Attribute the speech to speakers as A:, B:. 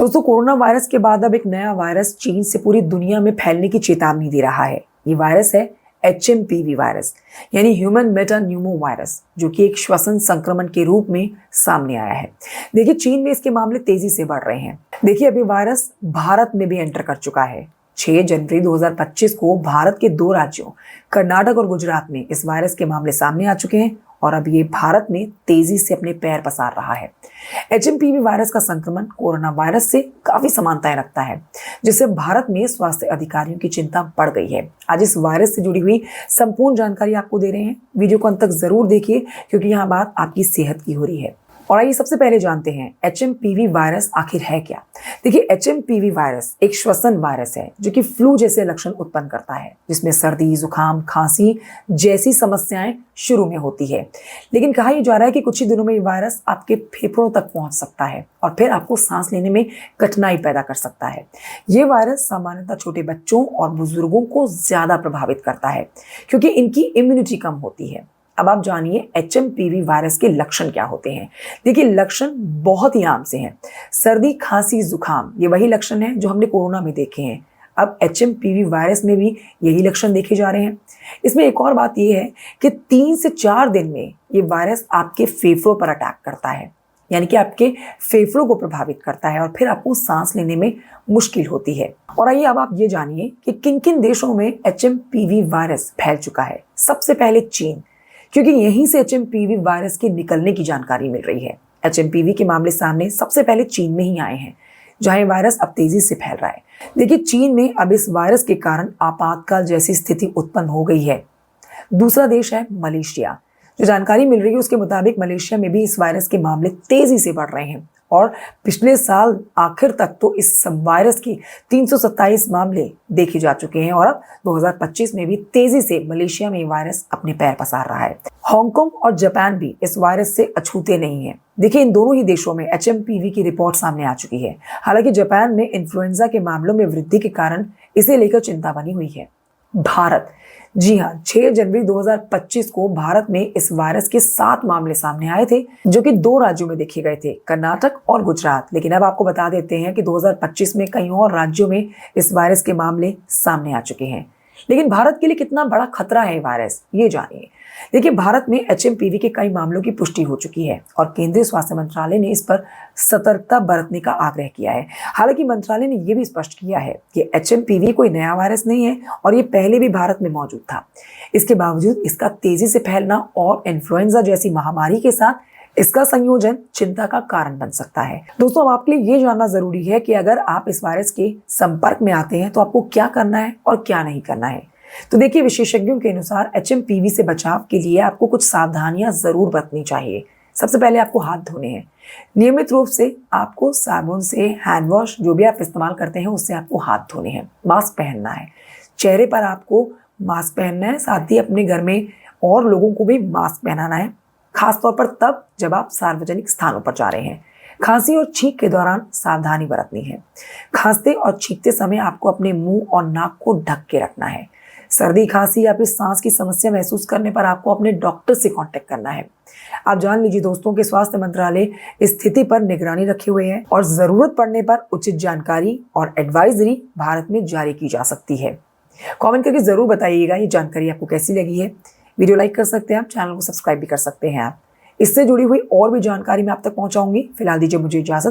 A: दोस्तों, corona virus के बाद अब एक नया वायरस चीन से पूरी दुनिया में फैलने की चेतावनी दे रहा है। ये वायरस है HMPV वायरस, यानी ह्यूमन मेटान्यूमो वायरस, जो कि एक श्वसन संक्रमण के रूप में सामने आया है। देखिए, चीन में इसके मामले तेजी से बढ़ रहे हैं। देखिए, अभी वायरस भारत में भी एंटर कर चुका है। 6 जनवरी 2025 को भारत के 2 राज्यों कर्नाटक और गुजरात में इस वायरस के मामले सामने आ चुके हैं और अब ये भारत में तेजी से अपने पैर पसार रहा है। HMPV वायरस का संक्रमण कोरोना वायरस से काफी समानताएं रखता है, जिससे भारत में स्वास्थ्य अधिकारियों की चिंता बढ़ गई है। आज इस वायरस से जुड़ी हुई संपूर्ण जानकारी आपको दे रहे हैं। वीडियो को अंत तक जरूर देखिए, क्योंकि यहाँ बात आपकी सेहत की हो रही है। और आइए सबसे पहले जानते हैं HMPV वायरस आखिर है क्या। देखिए, HMPV वायरस एक श्वसन वायरस है जो कि फ्लू जैसे लक्षण उत्पन्न करता है, जिसमें सर्दी, जुकाम, खांसी जैसी समस्याएं शुरू में होती है। लेकिन कहा यह जा रहा है कि कुछ ही दिनों में ये वायरस आपके फेफड़ों तक पहुंच सकता है और फिर आपको सांस लेने में कठिनाई पैदा कर सकता है। ये वायरस सामान्यतः छोटे बच्चों और बुजुर्गों को ज्यादा प्रभावित करता है, क्योंकि इनकी इम्यूनिटी कम होती है। अब आप जानिए HMPV वायरस के लक्षण क्या होते हैं। देखिए, लक्षण बहुत ही आम से हैं। सर्दी, खांसी, जुकाम, ये वही लक्षण हैं जो हमने कोरोना में देखे हैं। अब HMPV वायरस में भी यही लक्षण देखे जा रहे हैं। इसमें एक और बात यह है कि 3 से 4 दिन में ये वायरस आपके फेफड़ों पर अटैक करता है, यानी कि आपके फेफड़ों को प्रभावित करता है और फिर आपको सांस लेने में मुश्किल होती है। और आइए अब आप ये जानिए कि किन किन देशों में HMPV वायरस फैल चुका है। सबसे पहले चीन, क्योंकि यहीं से HMPV वायरस के निकलने की जानकारी मिल रही है। HMPV के मामले सामने सबसे पहले चीन में ही आए हैं, जहां ये वायरस अब तेजी से फैल रहा है। देखिए, चीन में अब इस वायरस के कारण आपातकाल जैसी स्थिति उत्पन्न हो गई है। दूसरा देश है मलेशिया। जो जानकारी मिल रही है उसके मुताबिक मलेशिया में भी इस वायरस के मामले तेजी से बढ़ रहे हैं और पिछले साल आखिर तक तो इस वायरस की 327 मामले देखे जा चुके हैं और अब 2025 में भी तेजी से मलेशिया में वायरस अपने पैर पसार रहा है। हांगकांग और जापान भी इस वायरस से अछूते नहीं है। देखिए, इन दोनों ही देशों में HMPV की रिपोर्ट सामने आ चुकी है। हालांकि जापान में इन्फ्लुएंजा के मामलों में वृद्धि के कारण इसे लेकर चिंता बनी हुई है। भारत, जी हाँ, 6 जनवरी 2025 को भारत में इस वायरस के 7 मामले सामने आए थे, जो कि 2 राज्यों में देखे गए थे, कर्नाटक और गुजरात। लेकिन अब आपको बता देते हैं कि 2025 में कई और राज्यों में इस वायरस के मामले सामने आ चुके हैं। लेकिन भारत के लिए कितना बड़ा खतरा है वायरस, ये जानिए। देखिए, भारत में HMPV के कई मामलों की पुष्टि हो चुकी है और केंद्रीय स्वास्थ्य मंत्रालय ने इस पर सतर्कता बरतने का आग्रह किया है। हालांकि मंत्रालय ने यह भी स्पष्ट किया है कि HMPV कोई नया वायरस नहीं है और ये पहले भी भारत में मौजूद था। इसके बावजूद इसका तेजी से फैलना और इन्फ्लुएंजा जैसी महामारी के साथ इसका संयोजन चिंता का कारण बन सकता है। दोस्तों, अब आपके लिए ये जानना जरूरी है कि अगर आप इस वायरस के संपर्क में आते हैं तो आपको क्या करना है और क्या नहीं करना है। तो देखिए, विशेषज्ञों के अनुसार HMPV से बचाव के लिए आपको कुछ सावधानियां जरूर बरतनी चाहिए। सबसे पहले आपको हाथ धोने हैं। नियमित रूप से आपको साबुन से, हैंड वॉश जो भी आप इस्तेमाल करते हैं उससे आपको हाथ धोने हैं। मास्क पहनना है, चेहरे पर आपको मास्क पहनना है, साथ ही अपने घर में और लोगों को भी मास्क पहनाना है, खासतौर पर तब जब आप सार्वजनिक स्थानों पर जा रहे हैं। खांसी और छींक के दौरान सावधानी बरतनी है। खांसते और छींकते समय आपको अपने मुंह और नाक को ढक के रखना है। सर्दी, खांसी या फिर सांस की समस्या महसूस करने पर आपको अपने डॉक्टर से कांटेक्ट करना है। आप जान लीजिए दोस्तों कि स्वास्थ्य मंत्रालय इस स्थिति पर निगरानी रखे हुए है और जरूरत पड़ने पर उचित जानकारी और एडवाइजरी भारत में जारी की जा सकती है। कमेंट करके जरूर बताइएगा ये जानकारी आपको कैसी लगी है। वीडियो लाइक कर सकते हैं आप, चैनल को सब्सक्राइब भी कर सकते हैं आप। इससे जुड़ी हुई और भी जानकारी मैं आप तक पहुंचाऊंगी। फिलहाल दीजिए मुझे इजाजत।